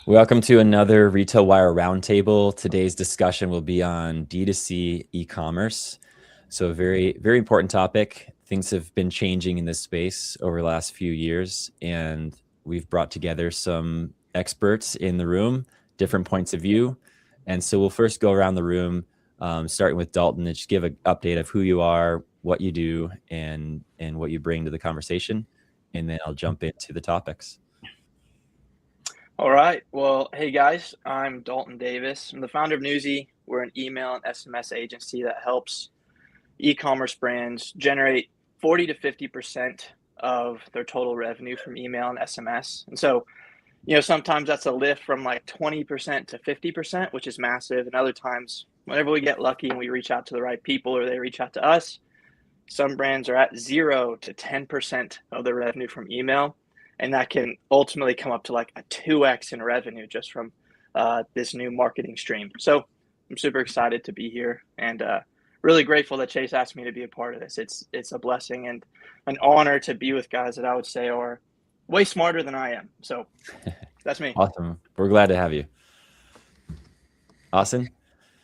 Welcome to another RetailWire Roundtable. Today's discussion will be on D2C e-commerce. So a very, very important topic. Things have been changing in this space over the last few years, and we've brought together some experts in the room, different points of view. And so we'll first go around the room, starting with Dalton, and just give an update of who you are, what you do, and what you bring to the conversation. And then I'll jump into the topics. All right. Well, hey guys, I'm Dalton Davis. I'm the founder of Newsy. We're an email and SMS agency that helps e-commerce brands generate 40 to 50% of their total revenue from email and SMS. And so, sometimes that's a lift from like 20% to 50%, which is massive. And other times, whenever we get lucky and we reach out to the right people or they reach out to us, some brands are at 0 to 10% of their revenue from email. And that can ultimately come up to like a 2x in revenue just from this new marketing stream. So I'm super excited to be here and really grateful that Chase asked me to be a part of this. It's a blessing and an honor to be with guys that I would say are way smarter than I am. So that's me. Awesome. We're glad to have you. Austin?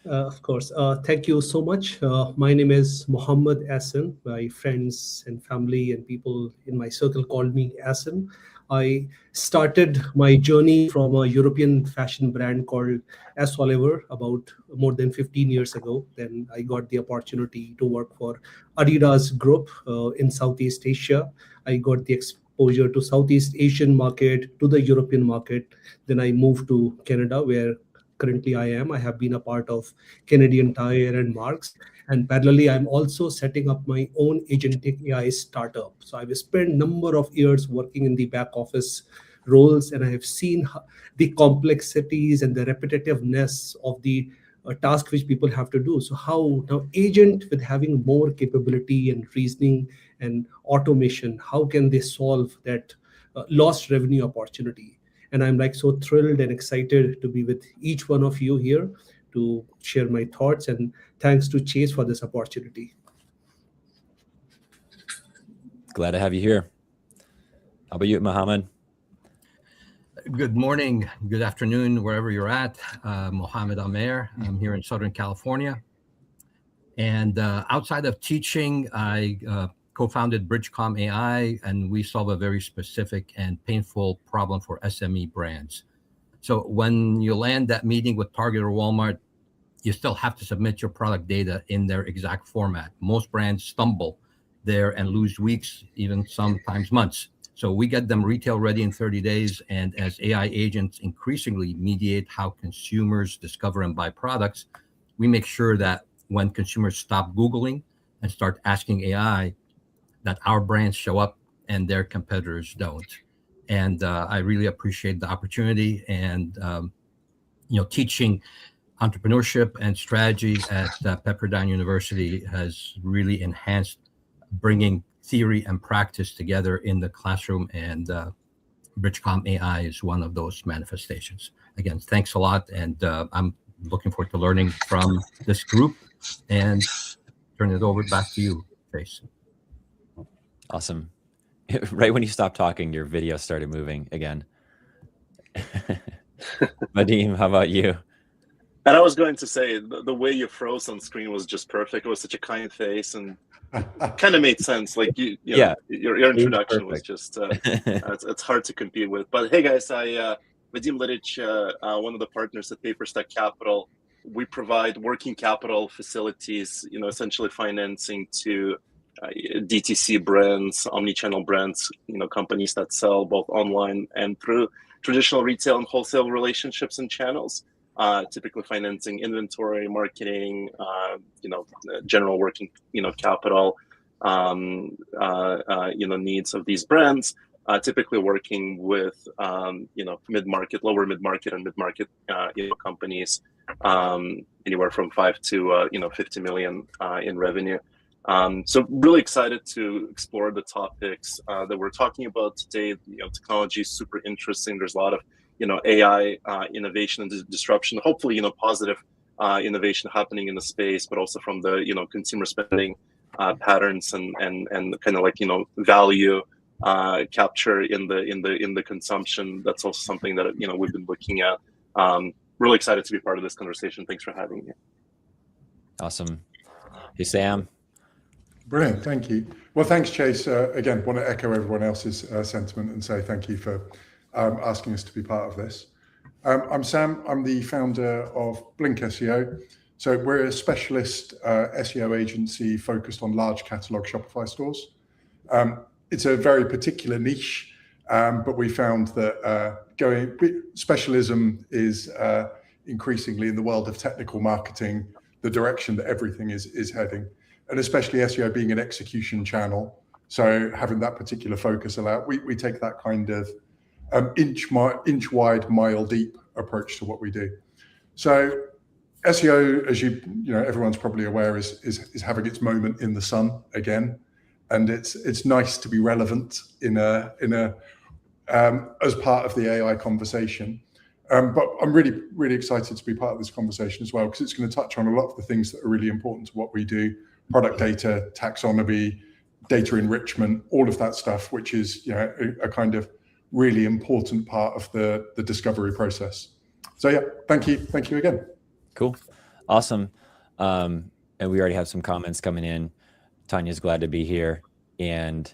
Of course. Thank you so much. My name is Mohammed Asin. My friends and family and people in my circle called me Asin. I started my journey from a European fashion brand called S. Oliver about more than 15 years ago. Then I got the opportunity to work for Adidas Group in Southeast Asia. I got the exposure to Southeast Asian market, to the European market. Then I moved to Canada, where currently I have been a part of Canadian Tire and Marks. And parallelly, I'm also setting up my own agentic AI startup. So I've spent a number of years working in the back office roles, and I have seen the complexities and the repetitiveness of the task which people have to do. So how now agent with having more capability and reasoning and automation, how can they solve that lost revenue opportunity? And I'm like so thrilled and excited to be with each one of you here to share my thoughts. And thanks to Chase for this opportunity. Glad to have you here. How about you, Mohammed? Good morning, good afternoon, wherever you're at. Mohammed Amer. I'm here in Southern California. And outside of teaching, I co-founded Bridgecom AI, and we solve a very specific and painful problem for SME brands. So when you land that meeting with Target or Walmart, you still have to submit your product data in their exact format. Most brands stumble there and lose weeks, even sometimes months. So we get them retail ready in 30 days. And as AI agents increasingly mediate how consumers discover and buy products, we make sure that when consumers stop Googling and start asking AI, that our brands show up and their competitors don't. And I really appreciate the opportunity and, teaching entrepreneurship and strategy at Pepperdine University has really enhanced bringing theory and practice together in the classroom, and Bridgecom AI is one of those manifestations. Again, thanks a lot, and I'm looking forward to learning from this group, and turn it over back to you, Chase. Awesome. Right when you stopped talking, your video started moving again. Vadim, how about you? And I was going to say, the way you froze on screen was just perfect. It was such a kind face and kind of made sense. Like your introduction was just, it's hard to compete with. But hey guys, Vadim Lidic, one of the partners at Paperstack Capital. We provide working capital facilities, essentially financing to DTC brands, omni-channel brands, companies that sell both online and through traditional retail and wholesale relationships and channels, typically financing inventory, marketing, general working, capital, needs of these brands, typically working with, mid-market, lower mid-market and mid-market, companies, anywhere from 5 to, 50 million in revenue. So really excited to explore the topics that we're talking about today. Technology is super interesting. There's a lot of, AI innovation and disruption. Hopefully, positive innovation happening in the space, but also from the, consumer spending patterns and kind of like, value capture in the consumption. That's also something that we've been looking at. Really excited to be part of this conversation. Thanks for having me. Awesome. Hey, Sam. Brilliant, thank you. Well, thanks, Chase. Again, want to echo everyone else's sentiment and say thank you for asking us to be part of this. I'm Sam. I'm the founder of Blink SEO. So we're a specialist SEO agency focused on large catalog Shopify stores. It's a very particular niche, but we found that specialism is increasingly in the world of technical marketing, the direction that everything is heading, and especially SEO being an execution channel. So having that particular focus we take that kind of inch wide, mile deep approach to what we do. So SEO, as everyone's probably aware, is having its moment in the sun again, and it's nice to be relevant in a as part of the AI conversation. But I'm really excited to be part of this conversation as well, because it's going to touch on a lot of the things that are really important to what we do: product data, taxonomy, data enrichment, all of that stuff, which is a kind of really important part of the discovery process. So yeah, thank you again. Cool, awesome. And we already have some comments coming in. Tanya's glad to be here, and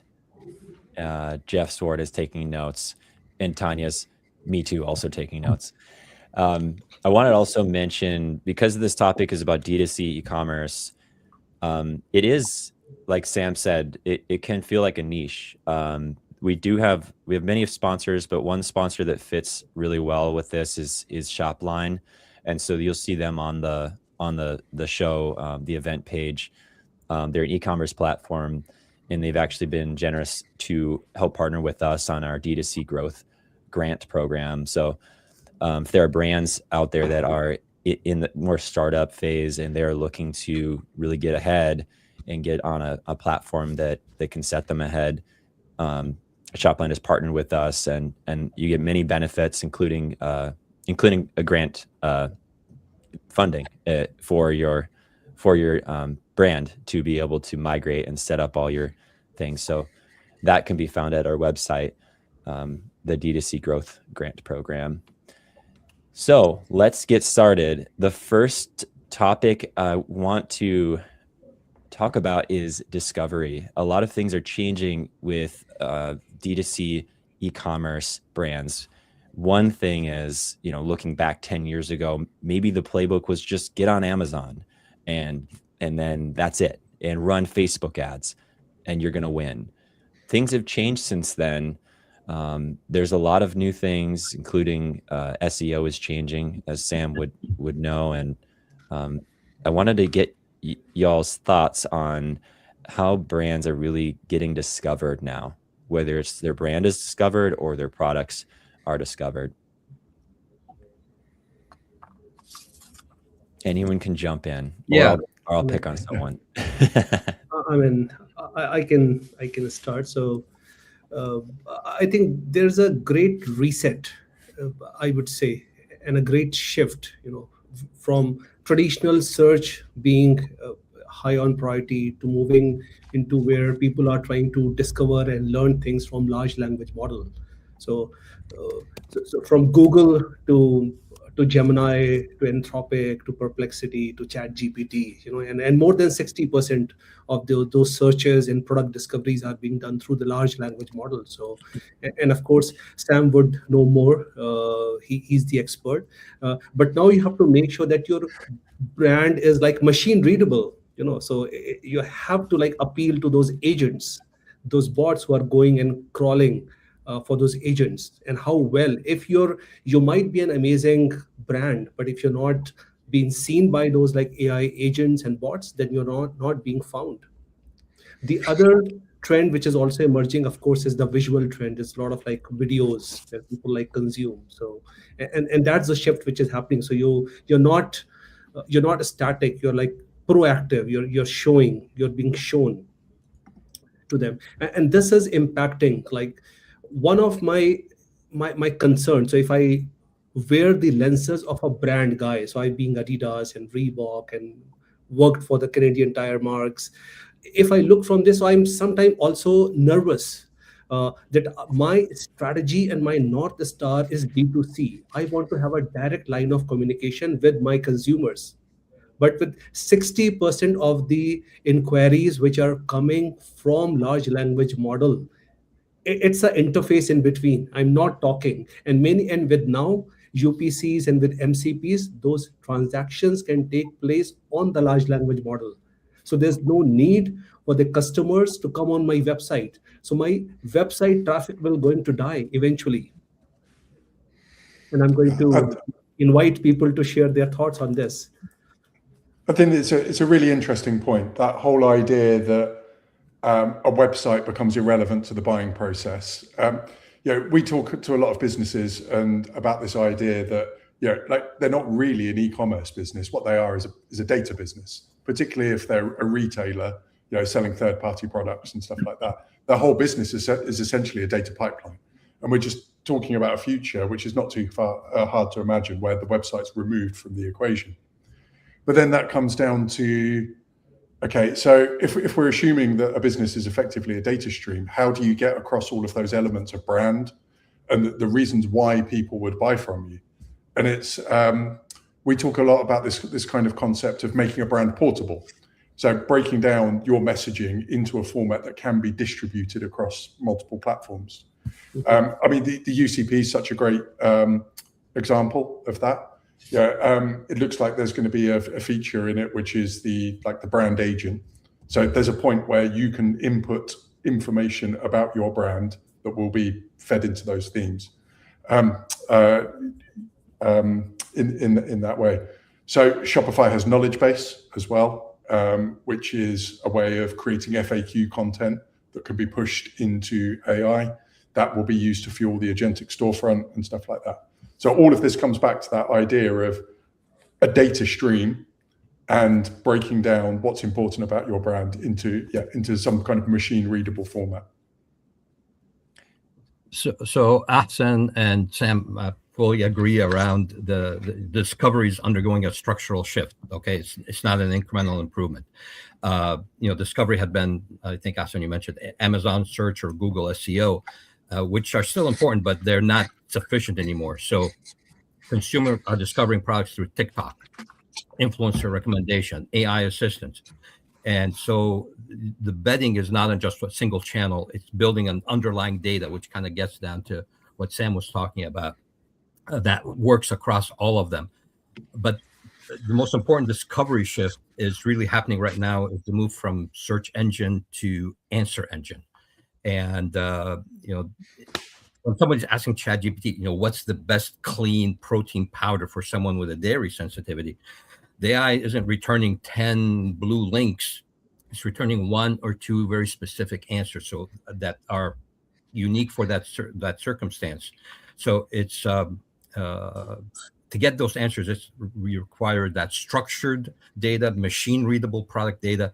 Jeff Swart is taking notes, and Tanya's me too also taking notes. I wanted to also mention, because this topic is about D2C e-commerce, it is, like Sam said, it can feel like a niche. We have many sponsors, but one sponsor that fits really well with this is Shopline, and so you'll see them on the show, the event page. They're an e-commerce platform, and they've actually been generous to help partner with us on our D2C growth grant program. So if there are brands out there that are in the more startup phase and they're looking to really get ahead and get on a platform that can set them ahead, Shopline has partnered with us, and you get many benefits, including a grant funding for your brand to be able to migrate and set up all your things. So that can be found at our website, the D2C Growth Grant Program. So let's get started. The first topic I want to talk about is discovery. A lot of things are changing with D2C e-commerce brands. One thing is, looking back 10 years ago, maybe the playbook was just get on Amazon and then that's it, and run Facebook ads and you're going to win. Things have changed since then. There's a lot of new things, including SEO is changing, as Sam would know. And I wanted to get y'all's thoughts on how brands are really getting discovered now, whether it's their brand is discovered or their products are discovered. Anyone can jump in. Yeah. Or I'll pick on someone. I mean, I can start. So I think there's a great reset, I would say, and a great shift, from traditional search being high on priority to moving into where people are trying to discover and learn things from large language model. So from Google to Gemini, to Anthropic, to Perplexity, to ChatGPT, and more than 60% of those searches and product discoveries are being done through the large language model. So, and of course, Sam would know more. He's the expert. But now you have to make sure that your brand is like machine readable. So you have to appeal to those agents, those bots who are going and crawling for those agents, and how well, if you might be an amazing brand, but if you're not being seen by those AI agents and bots, then you're not being found. The other trend which is also emerging, of course, is the visual trend. It's a lot of videos that people consume. So and that's the shift which is happening. So you're not static, you're proactive, you're being shown to them, and this is impacting one of my concerns. So if I wear the lenses of a brand guy, so I being Adidas and Reebok and worked for the Canadian Tire marks, if I look from this, I'm sometimes also nervous that my strategy and my North Star is D2C. I want to have a direct line of communication with my consumers. But with 60% of the inquiries which are coming from large language model, it's an interface in between. I'm not talking. And with now UPCs and with MCPs, those transactions can take place on the large language model. So there's no need for the customers to come on my website. So my website traffic will going to die eventually. And I'm going to invite people to share their thoughts on this. I think it's a really interesting point, that whole idea that a website becomes irrelevant to the buying process. We talk to a lot of businesses and about this idea that like they're not really an e-commerce business. What they are is a data business, particularly if they're a retailer, selling third-party products and stuff like that. Their whole business is essentially a data pipeline, and we're just talking about a future which is not too hard to imagine, where the website's removed from the equation. But then that comes down to, okay, so if we're assuming that a business is effectively a data stream, how do you get across all of those elements of brand and the reasons why people would buy from you? And it's we talk a lot about this kind of concept of making a brand portable. So breaking down your messaging into a format that can be distributed across multiple platforms. I mean, the UCP is such a great example of that. It looks like there's going to be a feature in it, which is the brand agent. So there's a point where you can input information about your brand that will be fed into those themes in that way. So Shopify has knowledge base as well, which is a way of creating FAQ content that can be pushed into AI that will be used to fuel the agentic storefront and stuff like that. So all of this comes back to that idea of a data stream and breaking down what's important about your brand into some kind of machine readable format. So Ahsan and Sam fully agree around the discovery is undergoing a structural shift. Okay, it's not an incremental improvement. Discovery had been, I think Ahsan, you mentioned Amazon search or Google SEO, which are still important, but they're not sufficient anymore. So consumers are discovering products through TikTok, influencer recommendation, AI assistance. And so the betting is not on just a single channel. It's building an underlying data, which kind of gets down to what Sam was talking about, that works across all of them. But the most important discovery shift is really happening right now, is the move from search engine to answer engine. And, when somebody's asking ChatGPT, what's the best clean protein powder for someone with a dairy sensitivity, the AI isn't returning 10 blue links. It's returning 1 or 2 very specific answers, so that are unique for that circumstance. So it's to get those answers, we require that structured data, machine readable product data.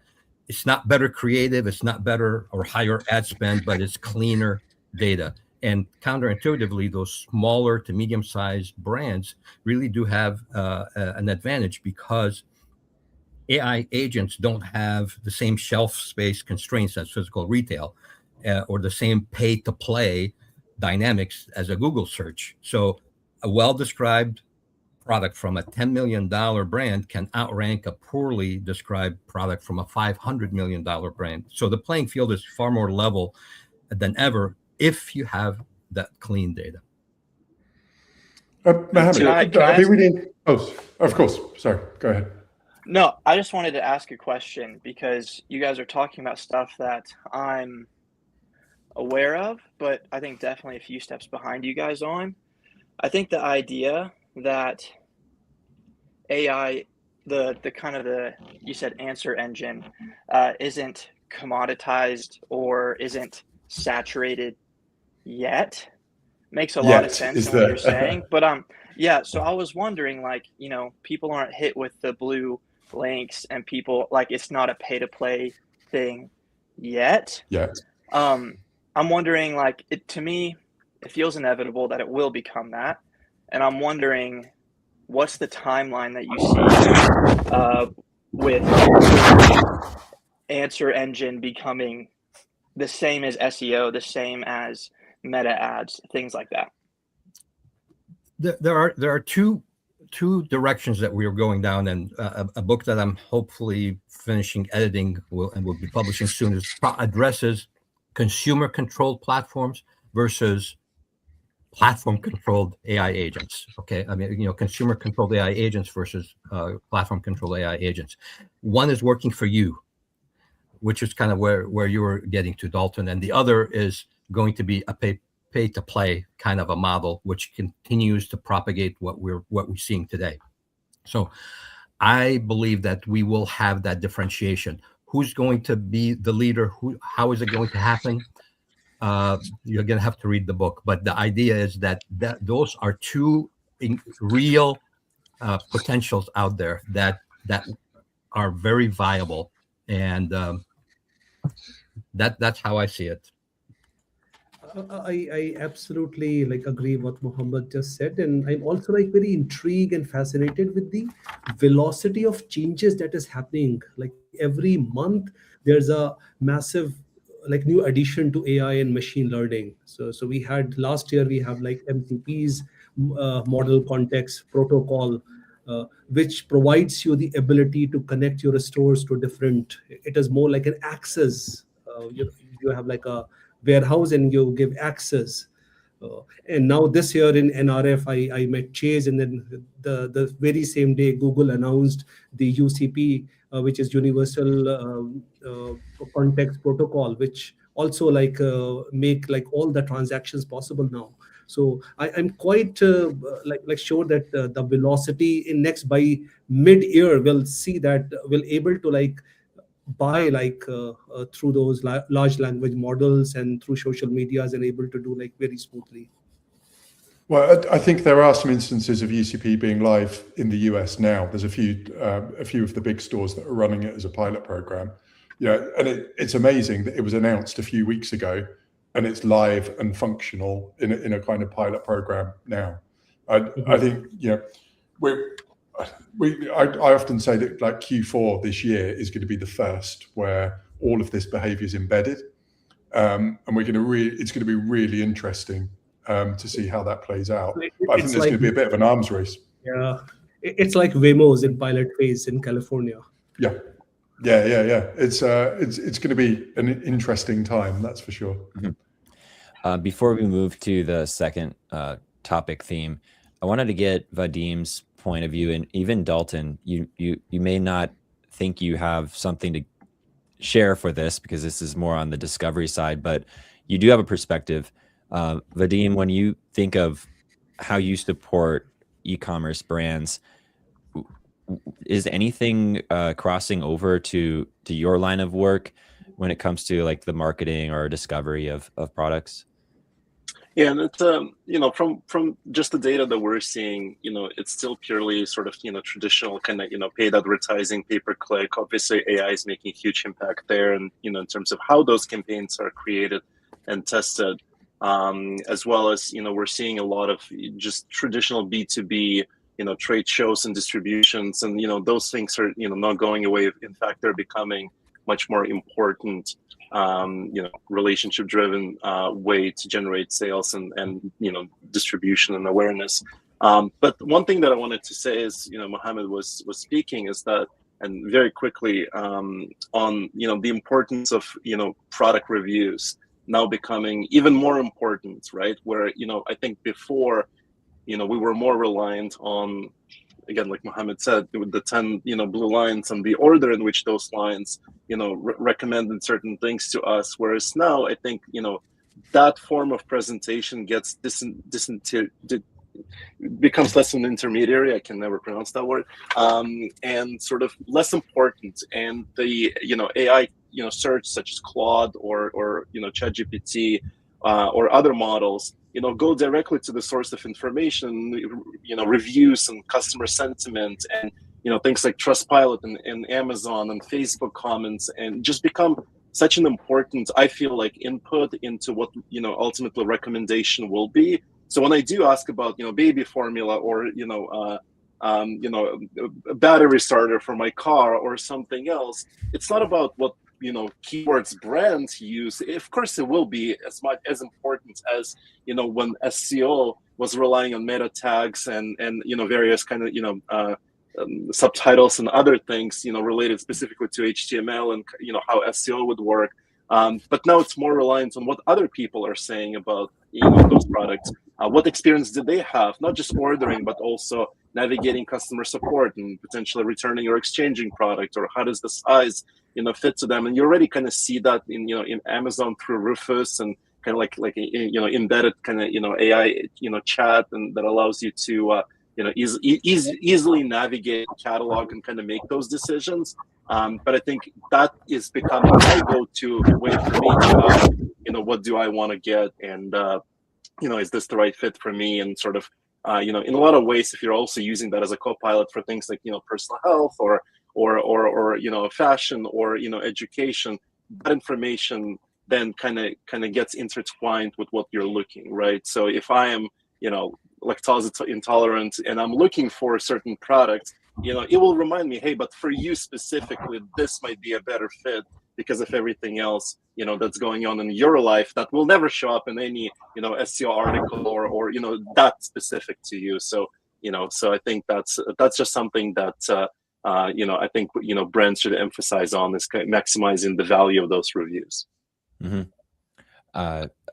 It's not better creative, it's not better or higher ad spend, but it's cleaner data. And counterintuitively, those smaller to medium-sized brands really do have an advantage, because AI agents don't have the same shelf space constraints as physical retail, or the same pay-to-play dynamics as a Google search. So a well-described product from a $10 million brand can outrank a poorly described product from a $500 million brand. So the playing field is far more level than ever if you have that clean data. Mohammed, of course. Sorry, go ahead. No, I just wanted to ask a question, because you guys are talking about stuff that I'm aware of, but I think definitely a few steps behind you guys on. I think the idea that AI, you said answer engine, isn't commoditized or isn't saturated yet makes a lot of sense in what you're saying. But so I was wondering, people aren't hit with the blue links, and people, it's not a pay to play thing yet. I'm wondering, to me, it feels inevitable that it will become that. And I'm wondering, what's the timeline that you see with answer engine becoming the same as SEO, the same as meta ads, things like that? There are two directions that we are going down, and a book that I'm hopefully finishing editing and will be publishing soon addresses consumer controlled platforms versus platform controlled AI agents. Okay, I mean, consumer controlled AI agents versus platform controlled AI agents. One is working for you, which is kind of where you were getting to, Dalton, and the other is going to be a pay to play kind of a model, which continues to propagate what we're seeing today. So I believe that we will have that differentiation. Who's going to be the leader? How is it going to happen? You're going to have to read the book. But the idea is that those are two real potentials out there that are very viable, and that's how I see it. I absolutely agree what Mohammed just said, and I'm also very intrigued and fascinated with the velocity of changes that is happening. Like every month, there's a massive new addition to AI and machine learning. So we had last year we have MCP's model context protocol, which provides you the ability to connect your stores to different. It is more like an access. You have a warehouse and you give access. And now this year in NRF, I met Chase, and then the very same day Google announced the UCP, which is Universal Context Protocol, which also make all the transactions possible now. So I'm quite sure that the velocity in next by mid-year we'll see that we'll able to buy through those large language models and through social medias and able to do very smoothly. Well, I think there are some instances of UCP being live in the US now. There's a few of the big stores that are running it as a pilot program. And it's amazing that it was announced a few weeks ago and it's live and functional in a kind of pilot program now. I think I often say that Q4 this year is going to be the first where all of this behavior is embedded, and it's going to be really interesting to see how that plays out. But I think there's going to be a bit of an arms race. Yeah, it's like Waymo's in pilot phase in California. Yeah. It's going to be an interesting time, that's for sure. Mm-hmm. Before we move to the second topic theme, I wanted to get Vadim's point of view, and even Dalton, you may not think you have something to share for this because this is more on the discovery side, but you do have a perspective. Vadim, when you think of how you support e-commerce brands, is anything crossing over to your line of work when it comes to the marketing or discovery of products? Yeah, and it's from just the data that we're seeing, it's still purely sort of traditional kind of paid advertising, pay per click. Obviously, AI is making a huge impact there, and in terms of how those campaigns are created and tested, as well as we're seeing a lot of just traditional B2B, trade shows and distributions, and those things are not going away. In fact, they're becoming much more important. Relationship driven way to generate sales and distribution and awareness. But one thing that I wanted to say is, Mohammed was speaking, is that, and very quickly, on the importance of product reviews now becoming even more important, right? Where I think before we were more reliant on, again, like Mohammed said, with the 10 blue lines and the order in which those lines recommended certain things to us, whereas now I think that form of presentation gets becomes less an intermediary. I can never pronounce that word, and sort of less important. And the AI search such as Claude or ChatGPT or other models go directly to the source of information, reviews and customer sentiment, and things like Trustpilot and Amazon and Facebook comments, and just become such an important, I feel like, input into what ultimately recommendation will be. So when I do ask about baby formula or a battery starter for my car or something else, it's not about what keywords brands use, of course, it will be as much as important as when SEO was relying on meta tags and various kind of subtitles and other things related specifically to HTML and how SEO would work. But now it's more reliant on what other people are saying about those products. What experience did they have? Not just ordering, but also navigating customer support and potentially returning or exchanging product, or how does the size fit to them? And you already kind of see that in Amazon through Rufus, and kind of like embedded kind of AI chat, and that allows you to easily navigate the catalog and kind of make those decisions. But I think that is becoming my go-to way for me to what do I want to get, and is this the right fit for me? And sort of in a lot of ways, if you're also using that as a co-pilot for things like personal health or fashion or education, that information then kind of gets intertwined with what you're looking, right? So if I am lactose intolerant and I'm looking for a certain product, it will remind me, hey, but for you specifically, this might be a better fit because of everything else that's going on in your life that will never show up in any SEO article or that specific to you. So so I think that's just something that I think brands should emphasize on, is maximizing the value of those reviews. Mm-hmm.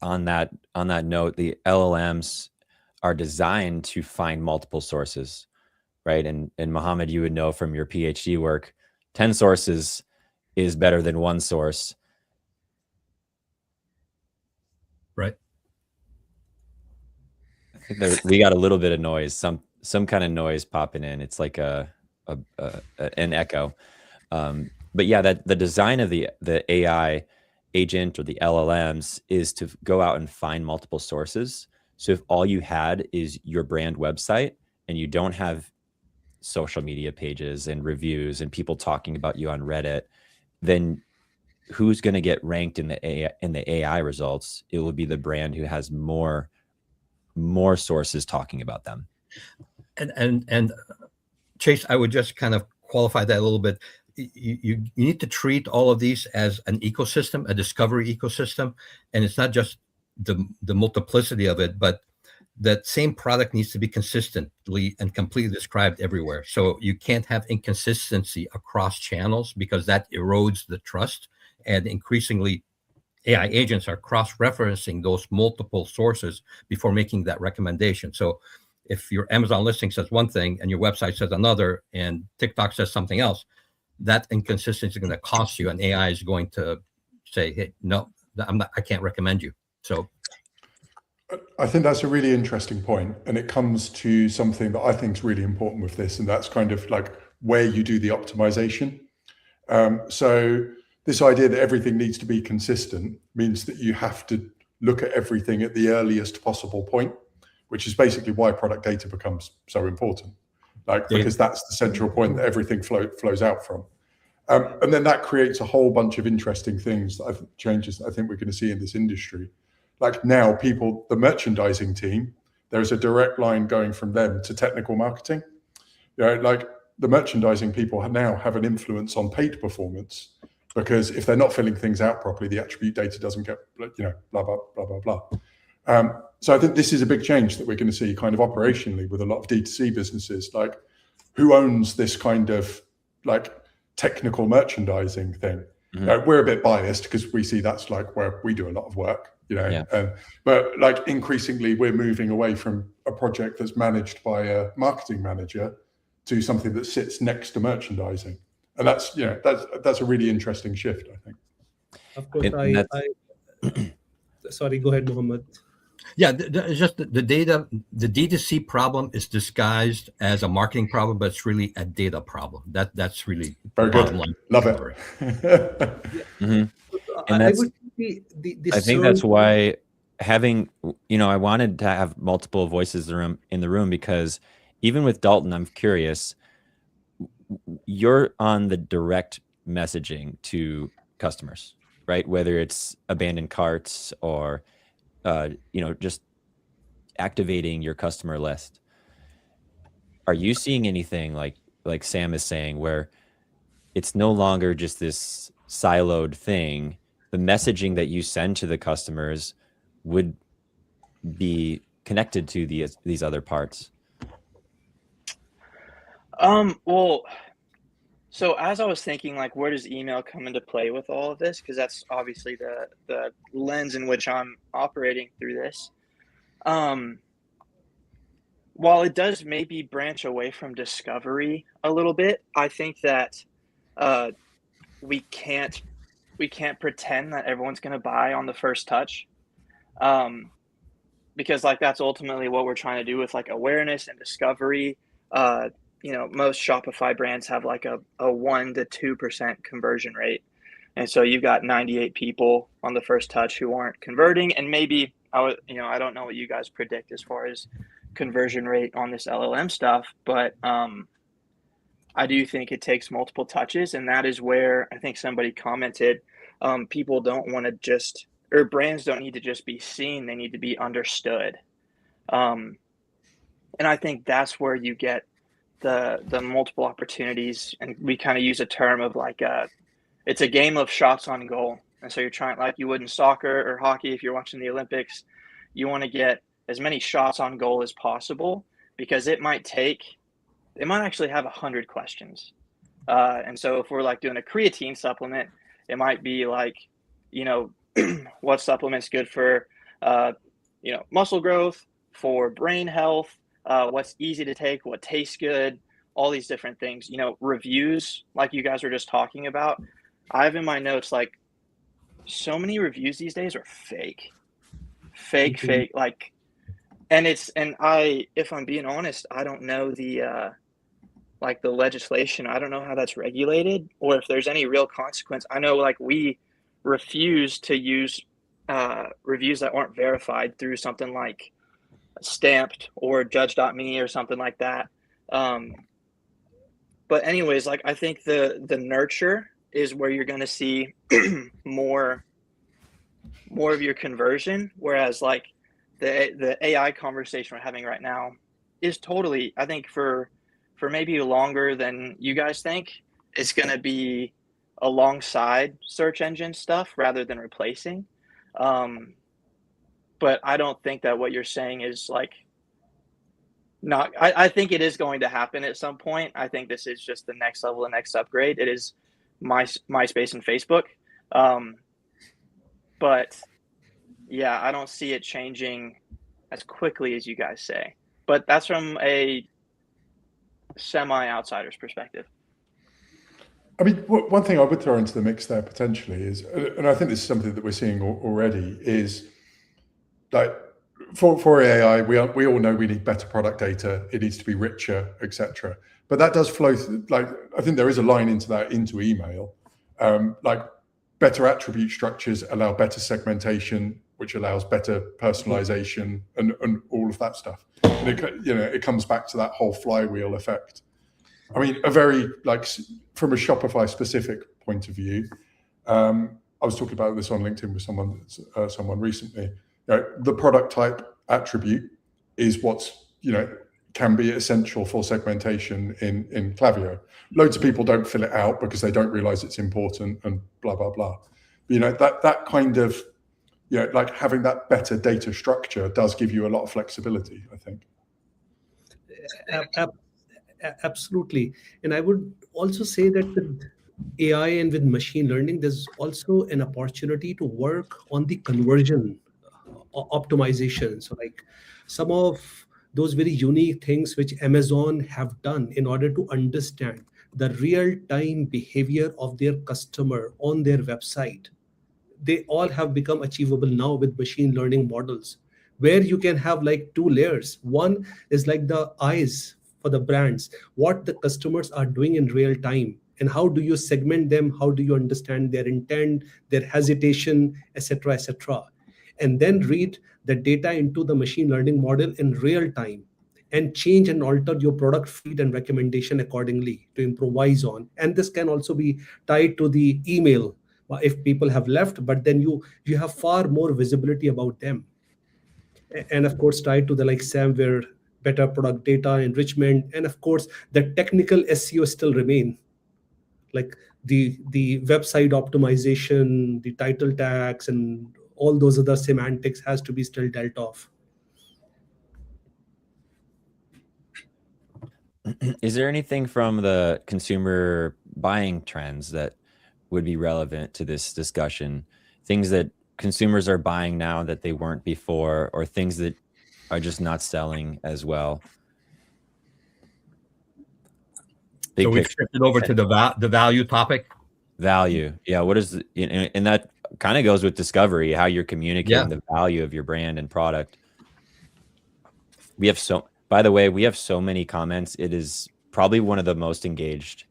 On that note, the LLMs are designed to find multiple sources, right? And Mohammed, you would know from your PhD work, 10 sources is better than one source. Right. I think we got a little bit of noise, some kind of noise popping in. It's like an echo. But yeah, that the design of the AI agent or the LLMs is to go out and find multiple sources. So if all you had is your brand website and you don't have social media pages and reviews and people talking about you on Reddit, then who's going to get ranked in the AI results? It will be the brand who has more sources talking about them. And Chase, I would just kind of qualify that a little bit. You need to treat all of these as an ecosystem, a discovery ecosystem, and it's not just the multiplicity of it, but that same product needs to be consistently and completely described everywhere. So you can't have inconsistency across channels, because that erodes the trust. And increasingly, AI agents are cross-referencing those multiple sources before making that recommendation. So if your Amazon listing says one thing and your website says another and TikTok says something else, that inconsistency is going to cost you, and AI is going to say, hey, no, I can't recommend you. So I think that's a really interesting point, and it comes to something that I think is really important with this, and that's kind of like where you do the optimization. So this idea that everything needs to be consistent means that you have to look at everything at the earliest possible point, which is basically why product data becomes so important, because that's the central point that everything flows out from. And then that creates a whole bunch of interesting things, changes that I think we're going to see in this industry. Like now, the merchandising team, there's a direct line going from them to technical marketing. Like the merchandising people now have an influence on paid performance, because if they're not filling things out properly, the attribute data doesn't get, blah, blah, blah, blah, blah. So I think this is a big change that we're going to see kind of operationally with a lot of DTC businesses. Like, who owns this kind of like technical merchandising thing? Mm-hmm. We're a bit biased because we see that's like where we do a lot of work. But like increasingly we're moving away from a project that's managed by a marketing manager to something that sits next to merchandising, and that's that's a really interesting shift, I think. Of course, sorry, go ahead, Mohammed. Yeah, just the data, the DTC problem is disguised as a marketing problem, but it's really a data problem. That's really very good. Love it. Mm-hmm. And that's, I think that's why having, I wanted to have multiple voices in the room, because even with Dalton, I'm curious, you're on the direct messaging to customers, right? Whether it's abandoned carts or, just activating your customer list. Are you seeing anything like Sam is saying, where it's no longer just this siloed thing, the messaging that you send to the customers would be connected to these other parts? Well, so as I was thinking, like, where does email come into play with all of this? Because that's obviously the lens in which I'm operating through this. While it does maybe branch away from discovery a little bit, I think that we can't pretend that everyone's going to buy on the first touch, because like that's ultimately what we're trying to do with like awareness and discovery. Most Shopify brands have like a 1 to 2% conversion rate. And so you've got 98 people on the first touch who aren't converting. And maybe I don't know what you guys predict as far as conversion rate on this LLM stuff, but I do think it takes multiple touches. And that is where I think somebody commented, people don't want to just, or brands don't need to just be seen. They need to be understood. And I think that's where you get the multiple opportunities. And we kind of use a term of like, it's a game of shots on goal. And so you're trying, like you would in soccer or hockey, if you're watching the Olympics, you want to get as many shots on goal as possible, because it might actually have 100 questions. And so if we're like doing a creatine supplement, it might be like, what supplement's good for, muscle growth, for brain health, what's easy to take, what tastes good, all these different things. Reviews, like you guys were just talking about. I have in my notes, like, so many reviews these days are fake, like, if I'm being honest, I don't know the legislation. I don't know how that's regulated or if there's any real consequence. I know like we refuse to use reviews that aren't verified through something like Stamped or Judge.me or something like that. But anyways, like I think the nurture is where you're going to see more of your conversion, whereas like the AI conversation we're having right now is totally, I think for maybe longer than you guys think, it's going to be alongside search engine stuff rather than replacing. But I don't think that what you're saying is like not, I think it is going to happen at some point. I think this is just the next level, the next upgrade. It is MySpace and Facebook. But yeah, I don't see it changing as quickly as you guys say, but that's from a semi-outsider's perspective. I mean, one thing I would throw into the mix there potentially is, and I think this is something that we're seeing already, is like for AI, we all know we need better product data. It needs to be richer, etc. But that does flow through, like, I think there is a line into email. Like better attribute structures allow better segmentation, which allows better personalization and all of that stuff. And it comes back to that whole flywheel effect. I mean, from a Shopify specific point of view, I was talking about this on LinkedIn with someone recently. The product type attribute is what's, can be essential for segmentation in Klaviyo. Loads of people don't fill it out because they don't realize it's important and blah, blah, blah. But, that kind of, like having that better data structure does give you a lot of flexibility, I think. Absolutely. And I would also say that with AI and with machine learning, there's also an opportunity to work on the conversion optimization. So like some of those very unique things which Amazon have done in order to understand the real-time behavior of their customer on their website, they all have become achievable now with machine learning models, where you can have like two layers. One is like the eyes for the brands, what the customers are doing in real time, and how do you segment them, how do you understand their intent, their hesitation, etc., etc., and then read the data into the machine learning model in real time and change and alter your product feed and recommendation accordingly to improvise on. And this can also be tied to the email if people have left, but then you have far more visibility about them. And of course, tied to the like Sam, where better product data enrichment, and of course, the technical SEO still remain. Like the website optimization, the title tags, and all those other semantics has to be still dealt off. Is there anything from the consumer buying trends that would be relevant to this discussion? Things that consumers are buying now that they weren't before, or things that are just not selling as well? So we've shifted over to the value topic. Value, yeah. What is, and that kind of goes with discovery, how you're communicating the value of your brand and product. We have by the way, we have so many comments. It is probably one of the most engaged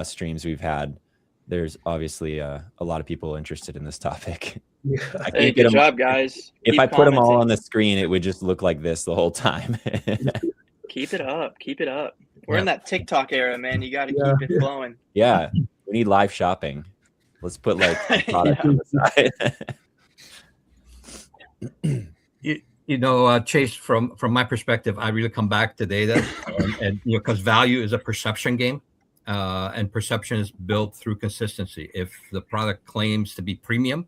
streams we've had. There's obviously a lot of people interested in this topic. Yeah. Hey, good job, guys. If I put them all on the screen, it would just look like this the whole time. Keep it up. Keep it up. We're in that TikTok era, man. You got to keep it flowing. Yeah. We need live shopping. Let's put like product on the side. You know, Chase, from my perspective, I really come back to data, and because value is a perception game, and perception is built through consistency. If the product claims to be premium,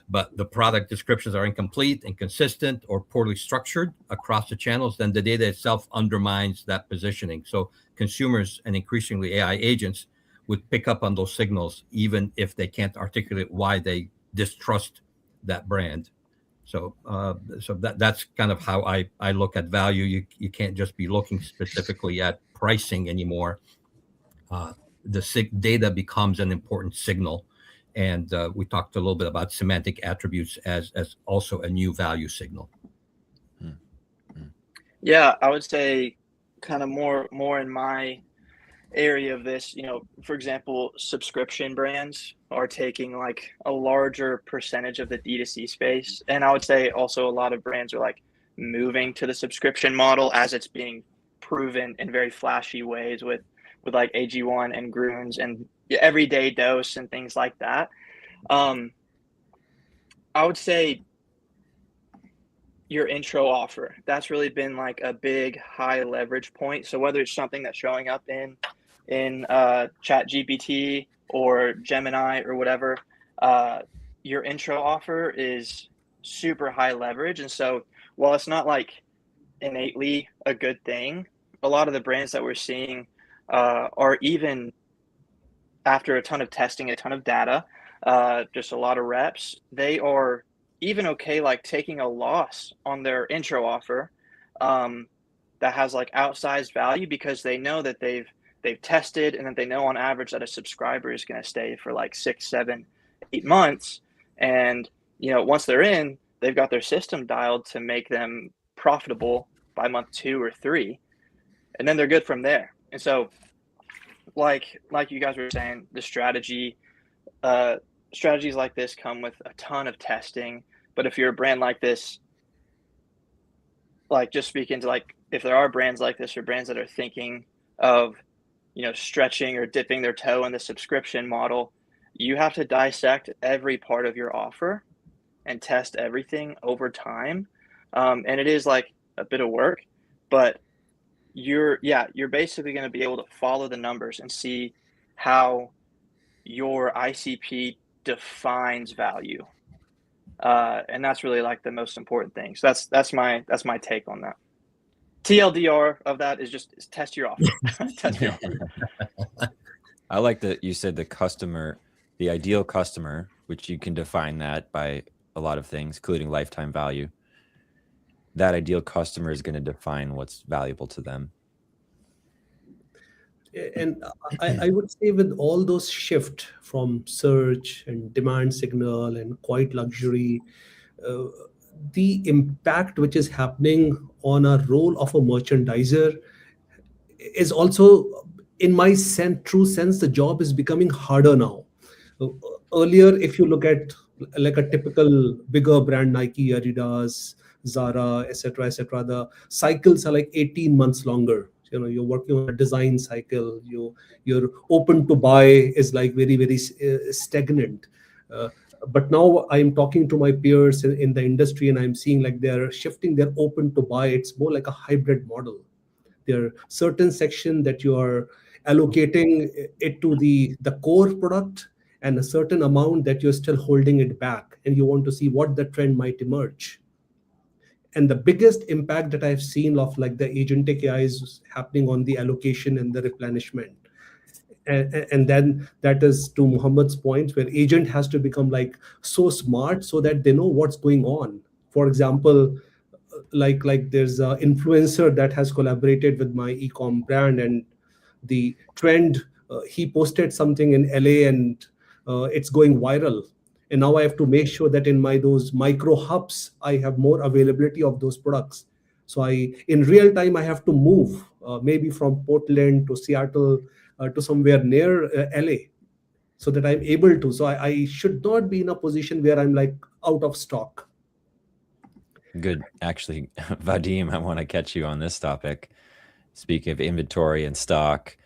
but the product descriptions are incomplete, inconsistent, or poorly structured across the channels, then the data itself undermines that positioning. So consumers and increasingly AI agents would pick up on those signals, even if they can't articulate why they distrust that brand. So that's kind of how I look at value. You can't just be looking specifically at pricing anymore. The data becomes an important signal. And we talked a little bit about semantic attributes as also a new value signal. Yeah, I would say kind of more in my area of this, for example, subscription brands are taking like a larger percentage of the D2C space. And I would say also a lot of brands are like moving to the subscription model as it's being proven in very flashy ways with like AG1 and Groons and everyday dose and things like that. I would say your intro offer, that's really been like a big high leverage point. So whether it's something that's showing up in ChatGPT or Gemini or whatever, your intro offer is super high leverage. And so while it's not like innately a good thing, a lot of the brands that we're seeing are, even after a ton of testing, a ton of data, just a lot of reps, they are even okay like taking a loss on their intro offer that has like outsized value, because they know that they've tested, and that they know on average that a subscriber is going to stay for like 6, 7, 8 months. And once they're in, they've got their system dialed to make them profitable by month 2 or 3, and then they're good from there. And so like you guys were saying, the strategies like this come with a ton of testing. But if you're a brand like this, like just speaking to like, if there are brands like this or brands that are thinking of, stretching or dipping their toe in the subscription model, you have to dissect every part of your offer and test everything over time. And it is like a bit of work, but you're basically going to be able to follow the numbers and see how your ICP defines value. And that's really like the most important thing. So that's my take on that. TLDR of that is just test your offer. Test your offer. I like that you said the ideal customer, which you can define that by a lot of things, including lifetime value. That ideal customer is going to define what's valuable to them. And I would say with all those shift from search and demand signal and quiet luxury, the impact which is happening on a role of a merchandiser is also, in my true sense, the job is becoming harder now. Earlier, if you look at like a typical bigger brand, Nike, Adidas, Zara, etc., the cycles are like 18 months longer. You're working on a design cycle. Your open to buy is like very, very stagnant. But now I'm talking to my peers in the industry, and I'm seeing like they're shifting their open to buy. It's more like a hybrid model. There are certain sections that you are allocating it to the core product, and a certain amount that you're still holding it back, and you want to see what the trend might emerge. And the biggest impact that I've seen of like the agentic AI is happening on the allocation and the replenishment. And then that is to Muhammad's point, where agent has to become like so smart so that they know what's going on. For example, like there's an influencer that has collaborated with my e-com brand, and the trend, he posted something in LA, and it's going viral. And now I have to make sure that in those micro hubs, I have more availability of those products. So in real time, I have to move maybe from Portland to Seattle to somewhere near LA, so that I'm able to. So I should not be in a position where I'm like out of stock. Good. Actually, Vadim, I want to catch you on this topic. Speaking of inventory and stock,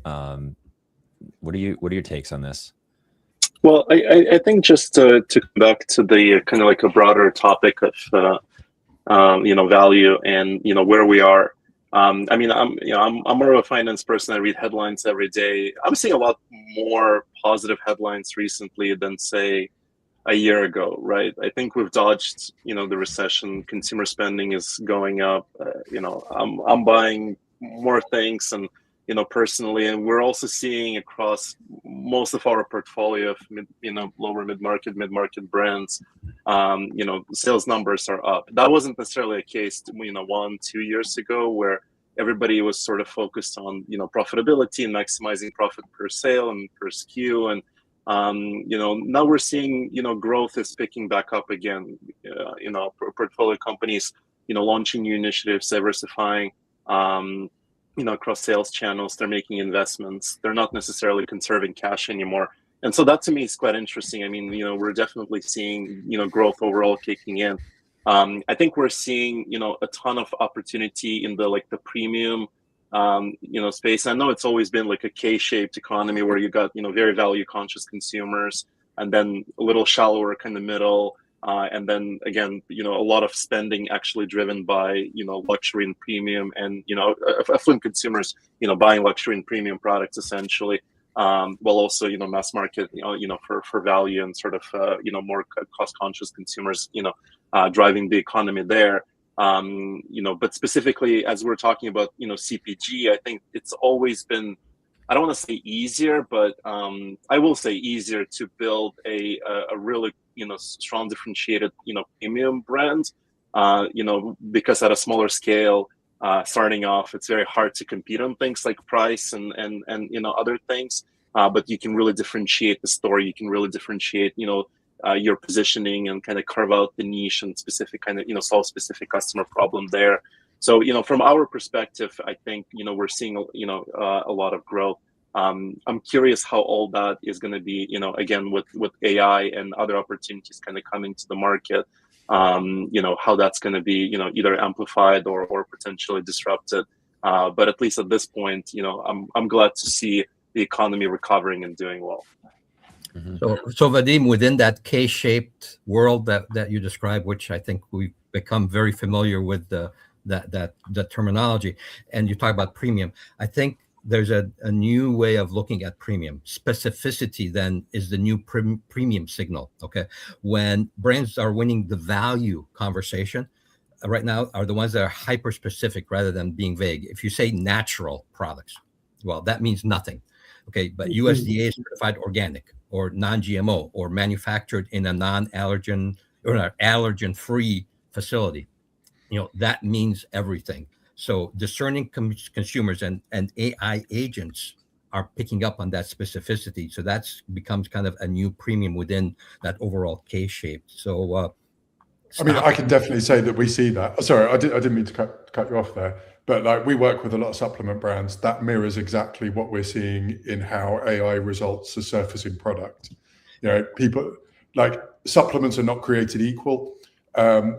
what are your takes on this? Well, I think just to come back to the kind of like a broader topic of value and where we are. I mean, I'm more of a finance person. I read headlines every day. I'm seeing a lot more positive headlines recently than say a year ago, right? I think we've dodged the recession. Consumer spending is going up. I'm buying more things and personally, and we're also seeing across most of our portfolio of lower mid-market brands, sales numbers are up. That wasn't necessarily a case 1-2 years ago, where everybody was sort of focused on profitability and maximizing profit per sale and per SKU, and now we're seeing growth is picking back up again. Portfolio companies launching new initiatives, diversifying. Across sales channels, they're making investments. They're not necessarily conserving cash anymore. And so that to me is quite interesting. I mean, we're definitely seeing, growth overall kicking in. I think we're seeing, a ton of opportunity in the premium, space. I know it's always been like a K-shaped economy where you got, very value conscious consumers, and then a little shallower kind of middle. And then again, a lot of spending actually driven by, luxury and premium, and, affluent consumers, buying luxury and premium products essentially, while also, mass market, for value and sort of, more cost conscious consumers, driving the economy there. But specifically as we're talking about, CPG, I think it's always been, I don't want to say easier, but I will say easier to build a really strong differentiated premium brand, because at a smaller scale, starting off, it's very hard to compete on things like price and other things, but you can really differentiate the story. You can really differentiate your positioning and kind of carve out the niche and specific kind of solve specific customer problem there. So from our perspective, I think we're seeing a lot of growth. I'm curious how all that is going to be, again, with AI and other opportunities kind of coming to the market, how that's going to be, either amplified or potentially disrupted. But at least at this point, I'm glad to see the economy recovering and doing well. Mm-hmm. So Vadim, within that K-shaped world that you described, which I think we've become very familiar with the terminology, and you talk about premium, I think there's a new way of looking at premium. Specificity then is the new premium signal. Okay, when brands are winning the value conversation right now are the ones that are hyper specific rather than being vague. If you say natural products, well, that means nothing. Okay, but USDA certified organic or non-GMO or manufactured in a non-allergen or an allergen-free facility, that means everything. So discerning consumers and AI agents are picking up on that specificity. So that becomes kind of a new premium within that overall K-shape. So, I mean, I can definitely say that we see that. Sorry, I didn't mean to cut you off there, but we work with a lot of supplement brands. That mirrors exactly what we're seeing in how AI results are surfacing product. People supplements are not created equal.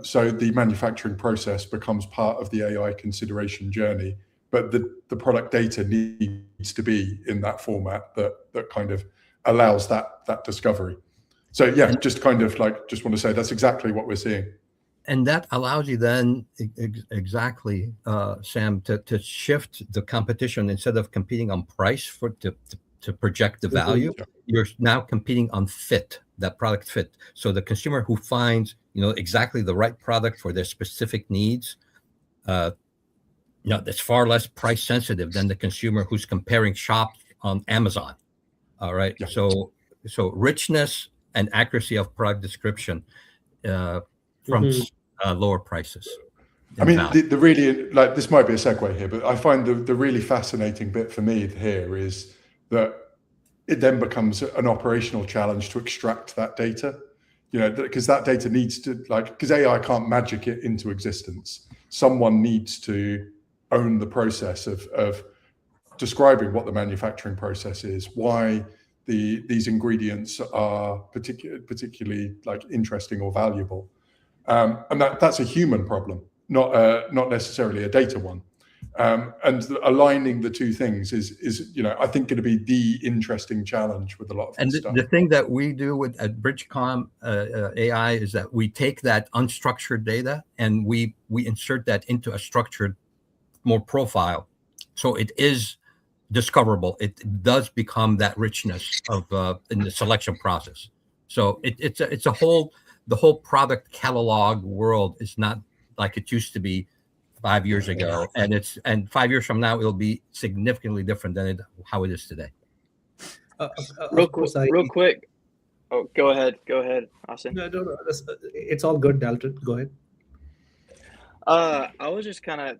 So the manufacturing process becomes part of the AI consideration journey, but the product data needs to be in that format that kind of allows that discovery. So yeah, just want to say that's exactly what we're seeing. and that allows you then exactly, Sam, to shift the competition. Instead of competing on price to project the value, you're now competing on fit, that product fit. So the consumer who finds exactly the right product for their specific needs, that's far less price sensitive than the consumer who's comparing shops on Amazon. All right. Yeah. So richness and accuracy of product description from lower prices. I mean, the really, like, this might be a segue here, but I find the really fascinating bit for me here is that it then becomes an operational challenge to extract that data, because that data needs to, because AI can't magic it into existence. Someone needs to own the process of describing what the manufacturing process is, why these ingredients are particularly like interesting or valuable, and that's a human problem, not necessarily a data one. And aligning the two things is I think going to be the interesting challenge with a lot of this stuff. The thing that we do at Bridgecom AI is that we take that unstructured data and we insert that into a structured more profile, so it is discoverable. It does become that richness of in the selection process. So it's a the whole product catalog world is not like it used to be 5 years ago, and 5 years from now it'll be significantly different than how it is today. Real quick. Oh, go ahead, Austin. No, it's all good, Dalton. Go ahead. I was just kind of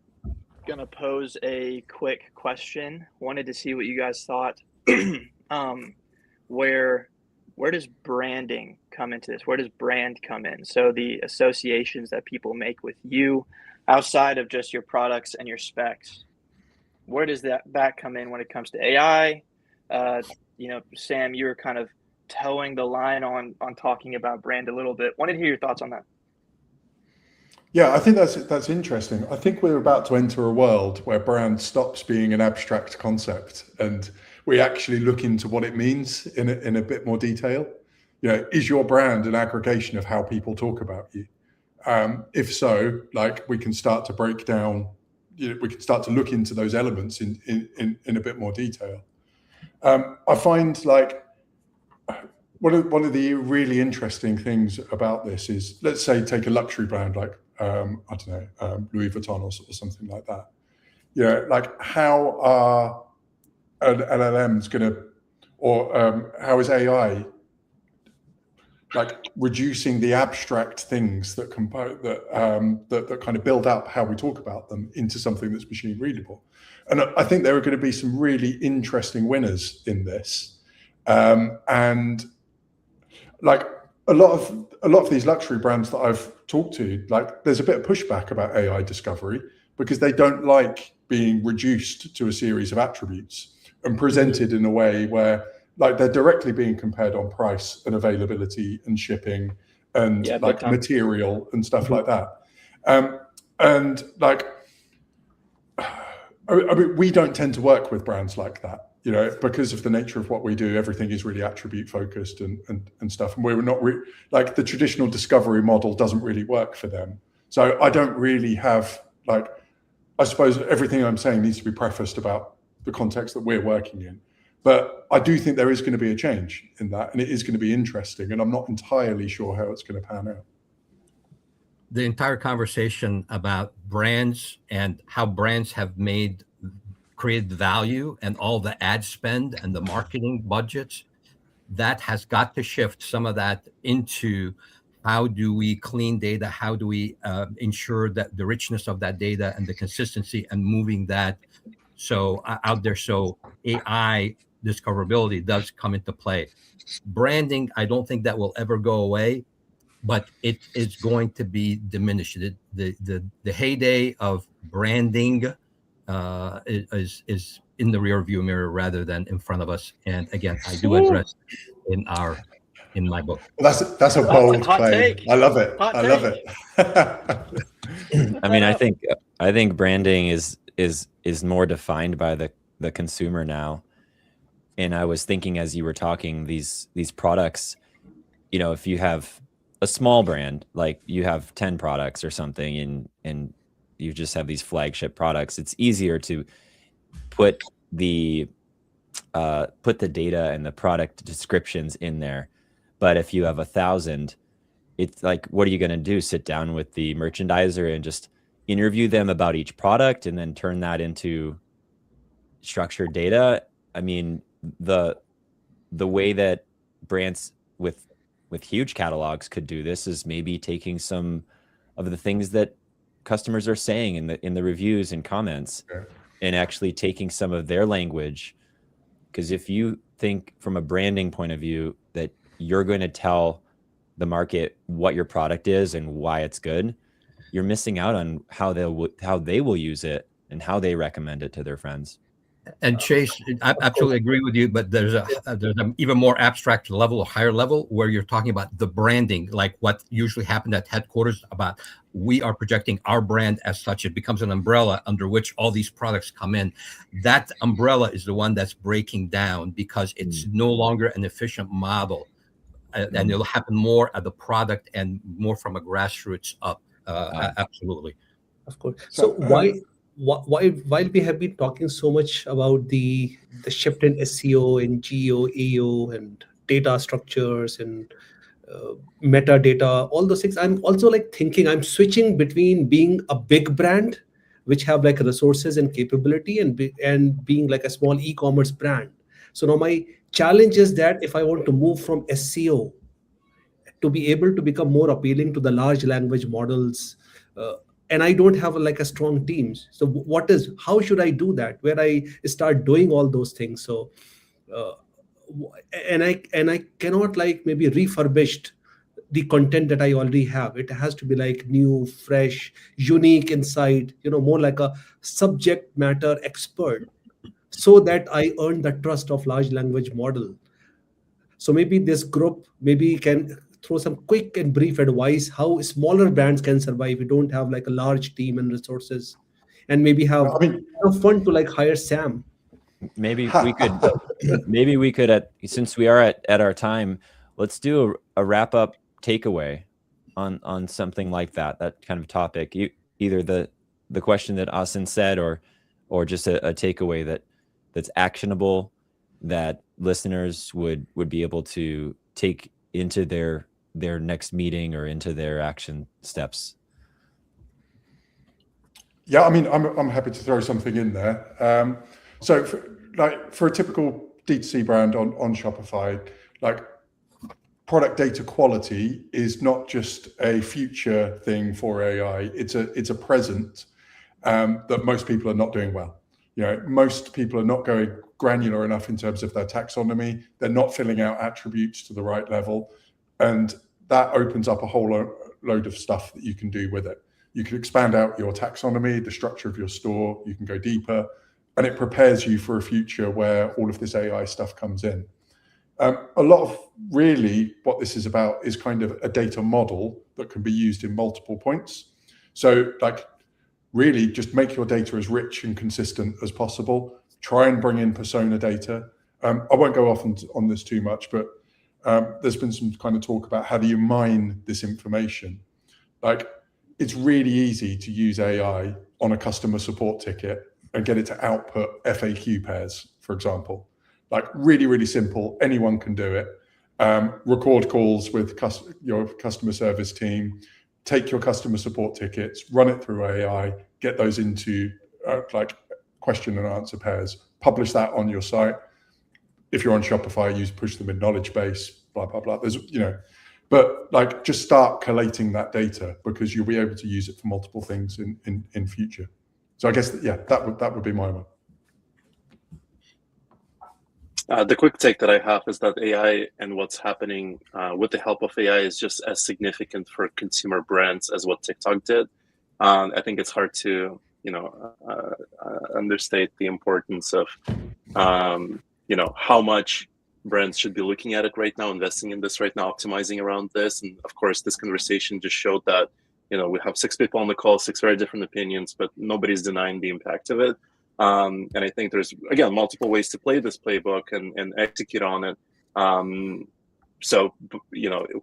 gonna pose a quick question. Wanted to see what you guys thought. Where does branding come into this? Where does brand come in? So the associations that people make with you outside of just your products and your specs, where does that come in when it comes to AI? Sam, you were kind of towing the line on talking about brand a little bit. Wanted to hear your thoughts on that. Yeah, I think that's interesting. I think we're about to enter a world where brand stops being an abstract concept and we actually look into what it means in a bit more detail. Is your brand an aggregation of how people talk about you? If so, we can start to break down, we can start to look into those elements in a bit more detail. I find one of the really interesting things about this is, let's say, take a luxury brand like Louis Vuitton or something like that. How are LLMs going to, or how is AI reducing the abstract things that kind of build up how we talk about them into something that's machine readable? And I think there are going to be some really interesting winners in this, and a lot of these luxury brands that I've talked to, there's a bit of pushback about AI discovery because they don't like being reduced to a series of attributes and presented in a way where they're directly being compared on price and availability and shipping and material and stuff like that. I mean, we don't tend to work with brands like that. Because of the nature of what we do, everything is really attribute focused and stuff. And we're not the traditional discovery model doesn't really work for them. So I don't really have I suppose everything I'm saying needs to be prefaced about the context that we're working in. But I do think there is going to be a change in that, and it is going to be interesting. And I'm not entirely sure how it's going to pan out. The entire conversation about brands and how brands have created value and all the ad spend and the marketing budgets, that has got to shift some of that into how do we clean data? How do we ensure that the richness of that data and the consistency and moving that out there so AI discoverability does come into play. Branding, I don't think that will ever go away, but it is going to be diminished. The heyday of branding is in the rear view mirror rather than in front of us. And again, I do address in my book. That's a bold claim. I love it. I love it. I mean, I think branding is more defined by the consumer now. And I was thinking as you were talking, these products, if you have a small brand, like you have 10 products or something, and you just have these flagship products, it's easier to put the data and the product descriptions in there. But if you have 1,000, it's like, what are you going to do? Sit down with the merchandiser and just interview them about each product and then turn that into structured data? I mean, the way that brands with huge catalogs could do this is maybe taking some of the things that customers are saying in the reviews and comments, and actually taking some of their language. Because if you think from a branding point of view that you're going to tell the market what your product is and why it's good, you're missing out on how they will use it and how they recommend it to their friends. And Chase, I absolutely agree with you, but there's an even more abstract level, a higher level, where you're talking about the branding, like what usually happened at headquarters, about we are projecting our brand as such. It becomes an umbrella under which all these products come in. That umbrella is the one that's breaking down because it's no longer an efficient model. And it'll happen more at the product and more from a grassroots up. Absolutely. Of course. So while we have been talking so much about the shift in SEO and GEO, AEO, and data structures and metadata, all those things, I'm also like thinking I'm switching between being a big brand, which have like resources and capability, and being like a small e-commerce brand. So now my challenge is that if I want to move from SEO to be able to become more appealing to the large language models, and I don't have like a strong teams. So how should I do that? Where I start doing all those things. So, and I cannot like maybe refurbished the content that I already have. It has to be like new, fresh, unique insight, more like a subject matter expert, so that I earn the trust of large language model. So maybe this group maybe can throw some quick and brief advice how smaller brands can survive. We don't have like a large team and resources, and maybe have fun to like hire Sam. Maybe we could since we are at our time, let's do a wrap up takeaway on something like that kind of topic. Either the question that Asin said, or just a takeaway that's actionable, that listeners would be able to take into their next meeting or into their action steps. Yeah, I mean, I'm happy to throw something in there. So for a typical DTC brand on Shopify, like product data quality is not just a future thing for AI. It's a present that most people are not doing well. Most people are not going granular enough in terms of their taxonomy. They're not filling out attributes to the right level. And that opens up a whole load of stuff that you can do with it. You can expand out your taxonomy, the structure of your store. You can go deeper, and it prepares you for a future where all of this AI stuff comes in. A lot of really what this is about is kind of a data model that can be used in multiple points. So like really just make your data as rich and consistent as possible. Try and bring in persona data. I won't go off on this too much, but there's been some kind of talk about how do you mine this information. Like it's really easy to use AI on a customer support ticket and get it to output FAQ pairs, for example. Like really, really simple. Anyone can do it. Record calls with your customer service team, take your customer support tickets, run it through AI, get those into like question and answer pairs, publish that on your site. If you're on Shopify, push them in knowledge base, blah, blah, blah. There's, but like just start collating that data because you'll be able to use it for multiple things in future. So I guess, that would be my one. The quick take that I have is that AI and what's happening with the help of AI is just as significant for consumer brands as what TikTok did. I think it's hard to, understate the importance of, how much brands should be looking at it right now, investing in this right now, optimizing around this. And of course, this conversation just showed that, we have 6 people on the call, 6 very different opinions, but nobody's denying the impact of it. And I think there's, again, multiple ways to play this playbook and execute on it. So,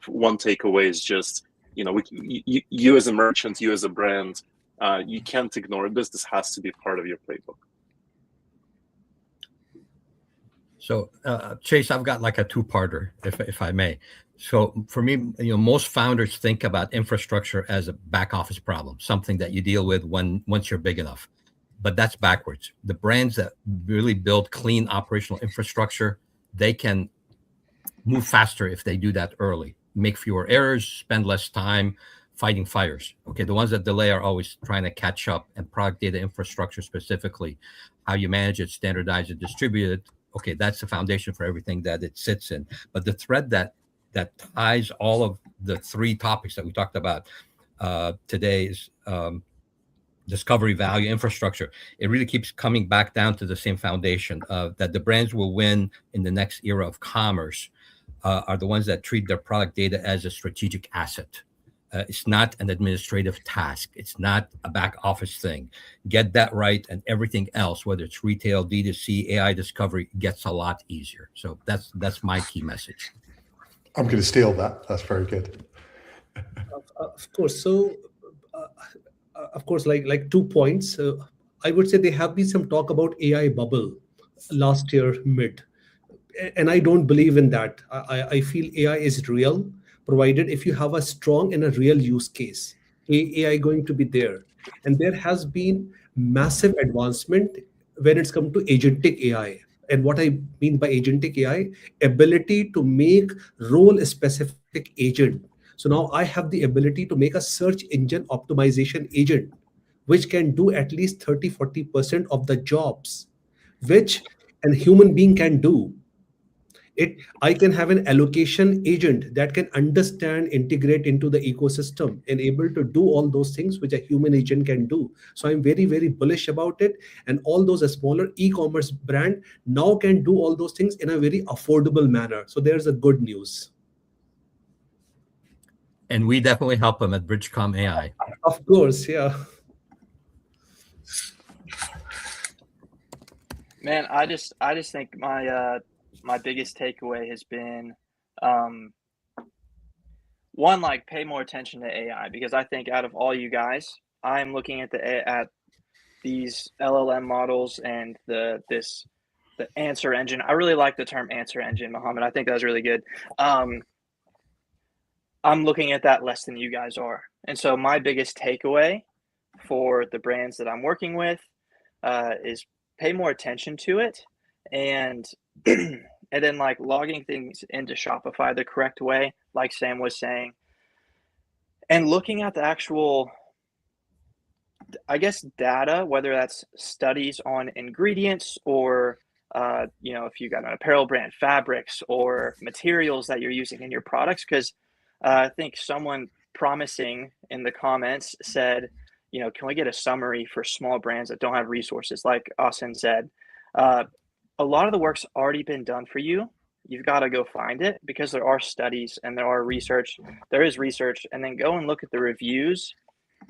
one takeaway is just, you as a merchant, you as a brand, you can't ignore this. This has to be part of your playbook. So, Chase, I've got like a two-parter, if I may. So for me, most founders think about infrastructure as a back office problem, something that you deal with once you're big enough. But that's backwards. The brands that really build clean operational infrastructure, they can move faster if they do that early, make fewer errors, spend less time fighting fires. Okay, the ones that delay are always trying to catch up, and product data infrastructure specifically, how you manage it, standardize it, distribute it. Okay, that's the foundation for everything that it sits in. But the thread that ties all of the three topics that we talked about today is discovery, value, infrastructure. It really keeps coming back down to the same foundation that the brands will win in the next era of commerce are the ones that treat their product data as a strategic asset. It's not an administrative task. It's not a back office thing. Get that right, and everything else, whether it's retail, D2C, AI discovery, gets a lot easier. So that's my key message. I'm going to steal that. That's very good. Of course. So, of course, like 2 points. I would say there have been some talk about AI bubble last year mid, and I don't believe in that. I feel AI is real, provided if you have a strong and a real use case. AI going to be there, and there has been massive advancement when it's come to agentic AI. And what I mean by agentic AI, ability to make role-specific agent. So now I have the ability to make a search engine optimization agent, which can do at least 30-40% of the jobs, which a human being can do. I can have an allocation agent that can understand, integrate into the ecosystem, and able to do all those things which a human agent can do. So I'm very, very bullish about it. And all those smaller e-commerce brand now can do all those things in a very affordable manner. So there's a good news. And we definitely help them at Bridgecom AI. Of course, yeah. Man, I just think my biggest takeaway has been one, like, pay more attention to AI, because I think out of all you guys, I'm looking at these LLM models and the answer engine. I really like the term answer engine, Mohammed. I think that was really good. I'm looking at that less than you guys are. And so my biggest takeaway for the brands that I'm working with is pay more attention to it, and and then, like, logging things into Shopify the correct way, like Sam was saying, and looking at the actual, I guess, data, whether that's studies on ingredients or, if you got an apparel brand, fabrics or materials that you're using in your products. Because I think someone promising in the comments said, can we get a summary for small brands that don't have resources? Like Asen said, a lot of the work's already been done for you. You've got to go find it, because there are studies and there is research, and then go and look at the reviews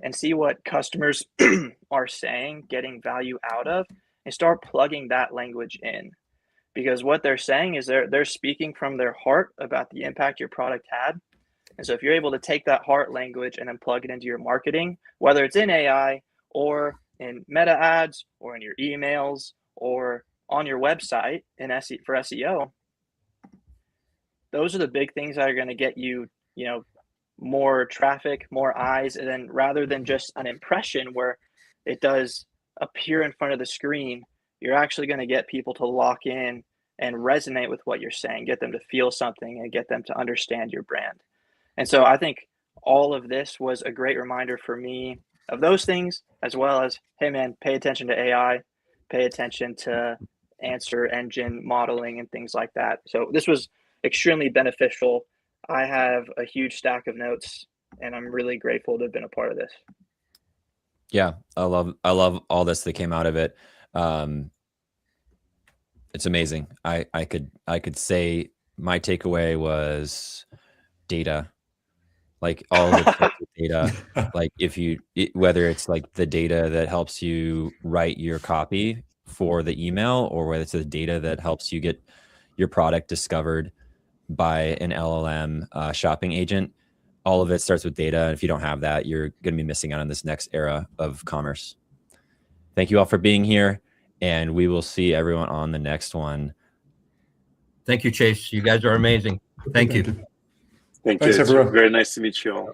and see what customers are saying, getting value out of, and start plugging that language in. Because what they're saying is they're speaking from their heart about the impact your product had. And so if you're able to take that heart language and then plug it into your marketing, whether it's in AI or in meta ads or in your emails or on your website for SEO, those are the big things that are going to get you, more traffic, more eyes. And then rather than just an impression where it does appear in front of the screen, you're actually going to get people to lock in and resonate with what you're saying, get them to feel something, and get them to understand your brand. And so I think all of this was a great reminder for me of those things, as well as, hey man, pay attention to AI, pay attention to answer engine modeling and things like that. So this was extremely beneficial. I have a huge stack of notes, and I'm really grateful to have been a part of this. Yeah, I love all this that came out of it. It's amazing. I could say my takeaway was data. Like all the data, like whether it's like the data that helps you write your copy for the email, or whether it's the data that helps you get your product discovered by an LLM shopping agent. All of it starts with data. And if you don't have that, you're going to be missing out on this next era of commerce. Thank you all for being here, and we will see everyone on the next one. Thank you, Chase. You guys are amazing. Thank you. Thanks, everyone. Very nice to meet you all.